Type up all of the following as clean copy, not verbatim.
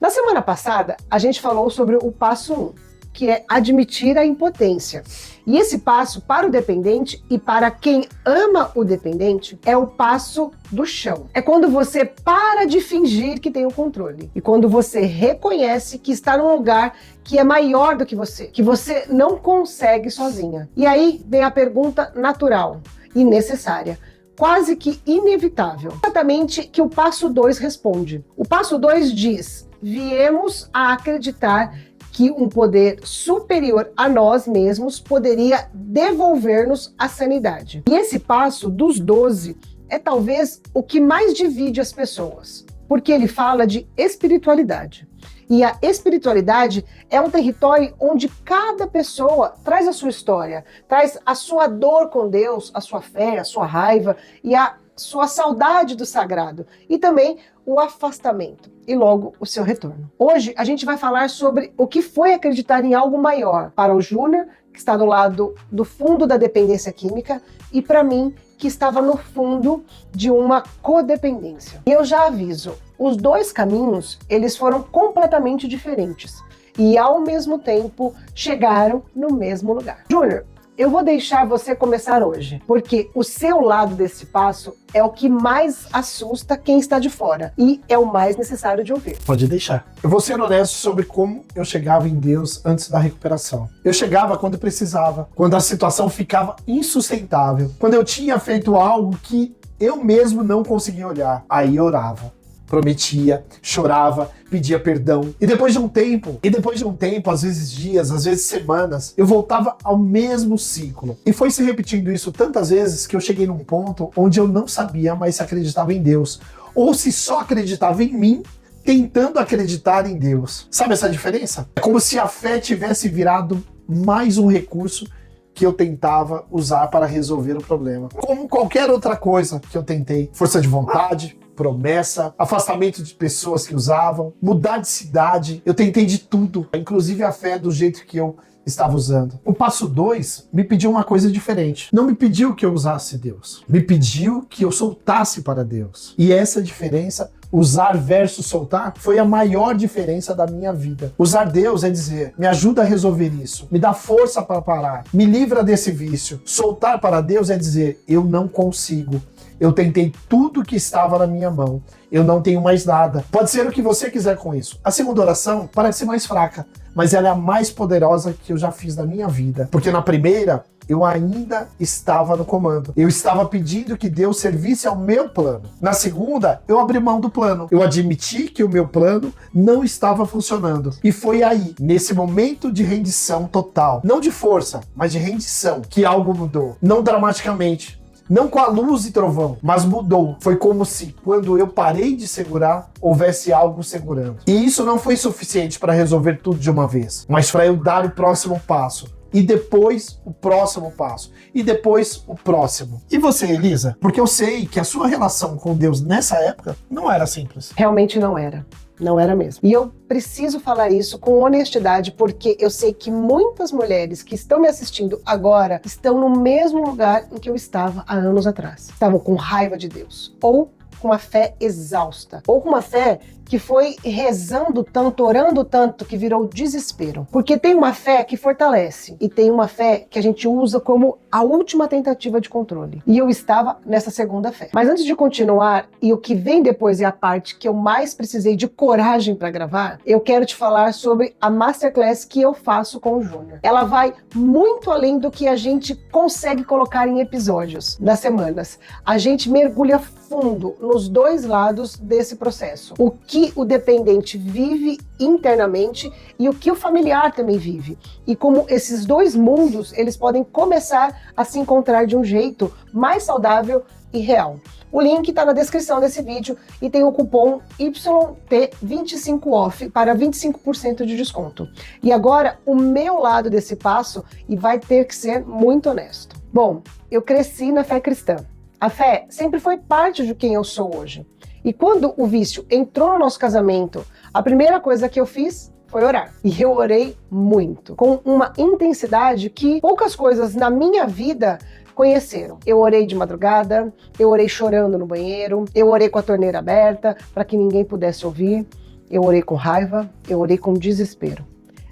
Na semana passada, a gente falou sobre o passo 1, que é admitir a impotência. E esse passo para o dependente e para quem ama o dependente é o passo do chão. É quando você para de fingir que tem o controle e quando você reconhece que está num lugar que é maior do que você não consegue sozinha. E aí vem a pergunta natural e necessária, quase que inevitável. Exatamente que o passo 2 responde. O passo 2 diz: viemos a acreditar que um poder superior a nós mesmos poderia devolver-nos a sanidade. E esse passo dos 12 é talvez o que mais divide as pessoas, porque ele fala de espiritualidade. E a espiritualidade é um território onde cada pessoa traz a sua história, traz a sua dor com Deus, a sua fé, a sua raiva e a sua saudade do sagrado, e também o afastamento e logo o seu retorno. Hoje a gente vai falar sobre o que foi acreditar em algo maior para o Júnior, que está do lado do fundo da dependência química, e para mim, que estava no fundo de uma codependência. E eu já aviso, os dois caminhos, eles foram completamente diferentes e ao mesmo tempo chegaram no mesmo lugar. Júnior, eu vou deixar você começar hoje, porque o seu lado desse passo é o que mais assusta quem está de fora e é o mais necessário de ouvir. Pode deixar. Eu vou ser honesto sobre como eu chegava em Deus antes da recuperação. Eu chegava quando precisava, quando a situação ficava insustentável, quando eu tinha feito algo que eu mesmo não conseguia olhar. Aí eu orava, prometia, chorava, pedia perdão. E depois de um tempo, às vezes dias, às vezes semanas, eu voltava ao mesmo ciclo. E foi se repetindo isso tantas vezes que eu cheguei num ponto onde eu não sabia mais se acreditava em Deus, ou se só acreditava em mim, tentando acreditar em Deus. Sabe essa diferença? É como se a fé tivesse virado mais um recurso que eu tentava usar para resolver o problema. Como qualquer outra coisa que eu tentei. Força de vontade, promessa, afastamento de pessoas que usavam, mudar de cidade, eu tentei de tudo, inclusive a fé do jeito que eu estava usando. O passo 2 me pediu uma coisa diferente. Não me pediu que eu usasse Deus, me pediu que eu soltasse para Deus. E essa diferença, usar versus soltar, foi a maior diferença da minha vida. Usar Deus é dizer, me ajuda a resolver isso, me dá força para parar, me livra desse vício. Soltar para Deus é dizer, eu não consigo. Eu tentei tudo que estava na minha mão. Eu não tenho mais nada. Pode ser o que você quiser com isso. A segunda oração parece mais fraca, mas ela é a mais poderosa que eu já fiz na minha vida. Porque na primeira, eu ainda estava no comando. Eu estava pedindo que Deus servisse ao meu plano. Na segunda, eu abri mão do plano. Eu admiti que o meu plano não estava funcionando. E foi aí, nesse momento de rendição total, não de força, mas de rendição, que algo mudou. Não dramaticamente, não com a luz e trovão, mas mudou. Foi como se, quando eu parei de segurar, houvesse algo segurando. E isso não foi suficiente para resolver tudo de uma vez, mas para eu dar o próximo passo. E depois o próximo passo. E depois o próximo. E você, Elisa? Porque eu sei que a sua relação com Deus nessa época não era simples. Realmente não era. Não era mesmo. E eu preciso falar isso com honestidade, porque eu sei que muitas mulheres que estão me assistindo agora estão no mesmo lugar em que eu estava há anos atrás. Estavam com raiva de Deus, ou com a fé exausta, ou com uma fé que foi rezando tanto, orando tanto, que virou desespero. Porque tem uma fé que fortalece, e tem uma fé que a gente usa como a última tentativa de controle. E eu estava nessa segunda fé. Mas antes de continuar, e o que vem depois é a parte que eu mais precisei de coragem para gravar, eu quero te falar sobre a Masterclass que eu faço com o Júnior. Ela vai muito além do que a gente consegue colocar em episódios das semanas. A gente mergulha fundo nos dois lados desse processo. O que o dependente vive internamente e o que o familiar também vive. E como esses dois mundos, eles podem começar a se encontrar de um jeito mais saudável e real. O link está na descrição desse vídeo e tem o cupom YT25OFF para 25% de desconto. E agora, o meu lado desse passo, e vai ter que ser muito honesto. Bom, eu cresci na fé cristã. A fé sempre foi parte de quem eu sou hoje. E quando o vício entrou no nosso casamento, a primeira coisa que eu fiz foi orar. E eu orei muito, com uma intensidade que poucas coisas na minha vida conheceram. Eu orei de madrugada, eu orei chorando no banheiro, eu orei com a torneira aberta para que ninguém pudesse ouvir. eu orei com raiva, eu orei com desespero.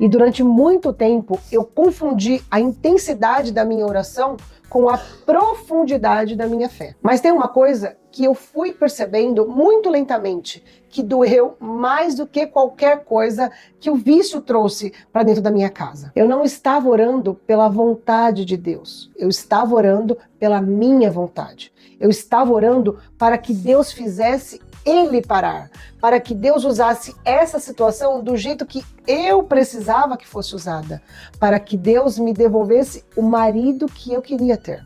E durante muito tempo eu confundi a intensidade da minha oração com a profundidade da minha fé. Mas tem uma coisa que eu fui percebendo muito lentamente, que doeu mais do que qualquer coisa que o vício trouxe para dentro da minha casa. Eu não estava orando pela vontade de Deus, eu estava orando pela minha vontade. Eu estava orando para que Deus fizesse ele parar, para que Deus usasse essa situação do jeito que eu precisava que fosse usada, para que Deus me devolvesse o marido que eu queria ter.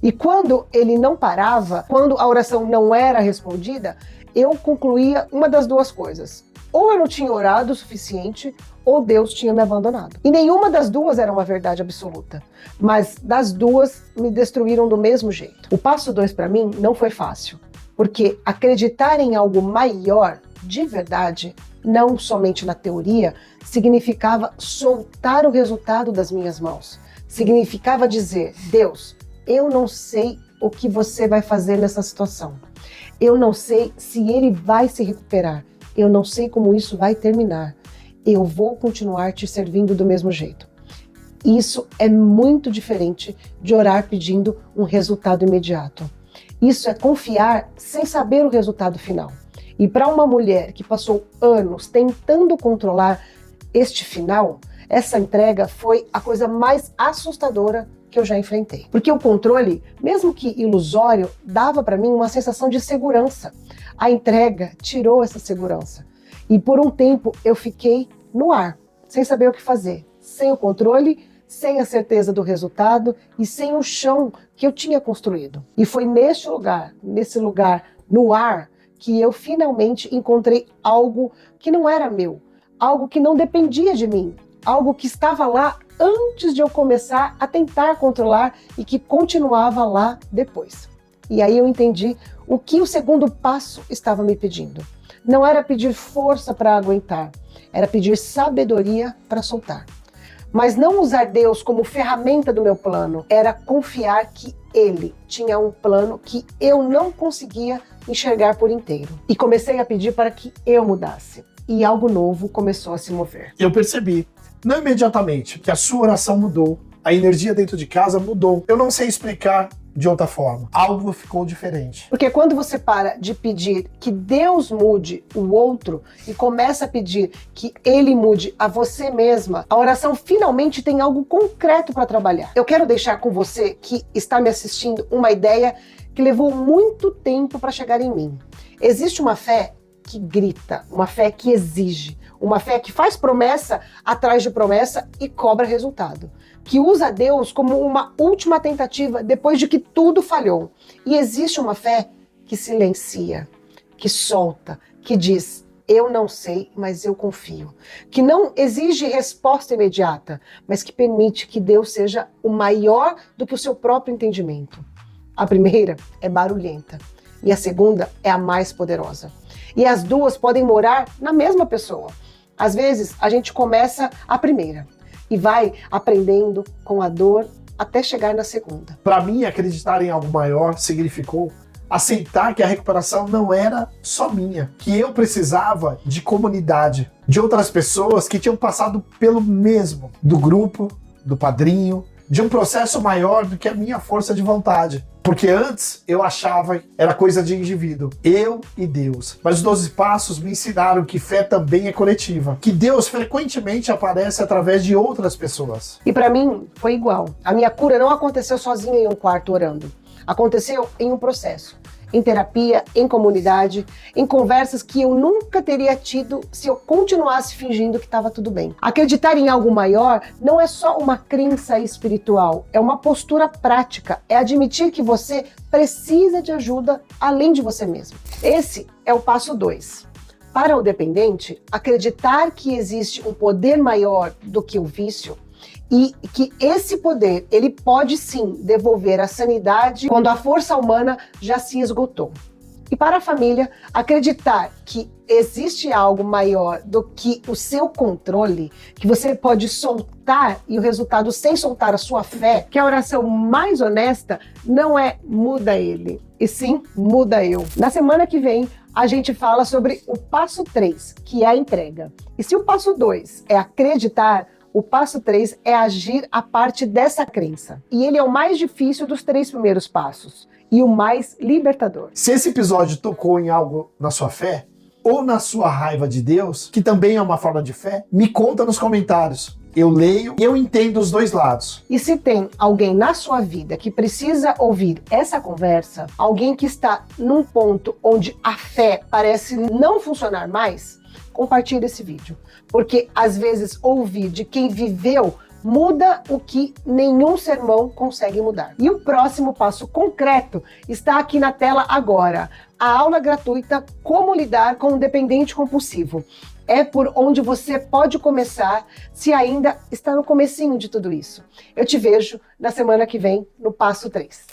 E quando ele não parava, quando a oração não era respondida, eu concluía uma das duas coisas. Ou eu não tinha orado o suficiente, ou Deus tinha me abandonado. E nenhuma das duas era uma verdade absoluta, mas das duas me destruíram do mesmo jeito. O passo 2 para mim não foi fácil. Porque acreditar em algo maior, de verdade, não somente na teoria, significava soltar o resultado das minhas mãos. Significava dizer, Deus, eu não sei o que você vai fazer nessa situação. Eu não sei se ele vai se recuperar. Eu não sei como isso vai terminar. Eu vou continuar te servindo do mesmo jeito. Isso é muito diferente de orar pedindo um resultado imediato. Isso é confiar sem saber o resultado final. E para uma mulher que passou anos tentando controlar este final, essa entrega foi a coisa mais assustadora que eu já enfrentei. Porque o controle, mesmo que ilusório, dava para mim uma sensação de segurança. A entrega tirou essa segurança. E por um tempo eu fiquei no ar, sem saber o que fazer, sem o controle, sem a certeza do resultado e sem o chão que eu tinha construído. E foi nesse lugar, no ar, que eu finalmente encontrei algo que não era meu, algo que não dependia de mim, algo que estava lá antes de eu começar a tentar controlar e que continuava lá depois. E aí eu entendi o que o segundo passo estava me pedindo. Não era pedir força para aguentar, era pedir sabedoria para soltar. Mas não usar Deus como ferramenta do meu plano, era confiar que Ele tinha um plano que eu não conseguia enxergar por inteiro. E comecei a pedir para que eu mudasse. E algo novo começou a se mover. Eu percebi, não imediatamente, que a sua oração mudou, a energia dentro de casa mudou. Eu não sei explicar de outra forma. Algo ficou diferente. Porque quando você para de pedir que Deus mude o outro e começa a pedir que Ele mude a você mesma, a oração finalmente tem algo concreto para trabalhar. Eu quero deixar com você que está me assistindo uma ideia que levou muito tempo para chegar em mim. Existe uma fé que grita, uma fé que exige, uma fé que faz promessa atrás de promessa e cobra resultado, que usa Deus como uma última tentativa depois de que tudo falhou. E existe uma fé que silencia, que solta, que diz, eu não sei, mas eu confio. Que não exige resposta imediata, mas que permite que Deus seja o maior do que o seu próprio entendimento. A primeira é barulhenta e a segunda é a mais poderosa. E as duas podem morar na mesma pessoa. Às vezes, a gente começa a primeira e vai aprendendo com a dor até chegar na segunda. Para mim, acreditar em algo maior significou aceitar que a recuperação não era só minha, que eu precisava de comunidade, de outras pessoas que tinham passado pelo mesmo, do grupo, do padrinho, de um processo maior do que a minha força de vontade. Porque antes eu achava era coisa de indivíduo, eu e Deus. Mas os 12 passos me ensinaram que fé também é coletiva, que Deus frequentemente aparece através de outras pessoas. E para mim foi igual. A minha cura não aconteceu sozinha em um quarto orando. Aconteceu em um processo. Em terapia, em comunidade, em conversas que eu nunca teria tido se eu continuasse fingindo que estava tudo bem. Acreditar em algo maior não é só uma crença espiritual, é uma postura prática, é admitir que você precisa de ajuda além de você mesmo. Esse é o passo 2. Para o dependente, acreditar que existe um poder maior do que o vício e que esse poder, ele pode sim devolver a sanidade quando a força humana já se esgotou. E para a família, acreditar que existe algo maior do que o seu controle, que você pode soltar e o resultado sem soltar a sua fé, que a oração mais honesta não é muda ele, e sim muda eu. Na semana que vem, a gente fala sobre o passo 3, que é a entrega. E se o passo 2 é acreditar, o passo 3 é agir a parte dessa crença. E ele é o mais difícil dos 3 primeiros passos e o mais libertador. Se esse episódio tocou em algo na sua fé, ou na sua raiva de Deus, que também é uma forma de fé, me conta nos comentários. Eu leio e eu entendo os dois lados. E se tem alguém na sua vida que precisa ouvir essa conversa, alguém que está num ponto onde a fé parece não funcionar mais, compartilhe esse vídeo. Porque às vezes ouvir de quem viveu muda o que nenhum sermão consegue mudar. E o próximo passo concreto está aqui na tela agora. A aula gratuita Como Lidar com o Dependente Compulsivo. É por onde você pode começar se ainda está no comecinho de tudo isso. Eu te vejo na semana que vem no passo 3.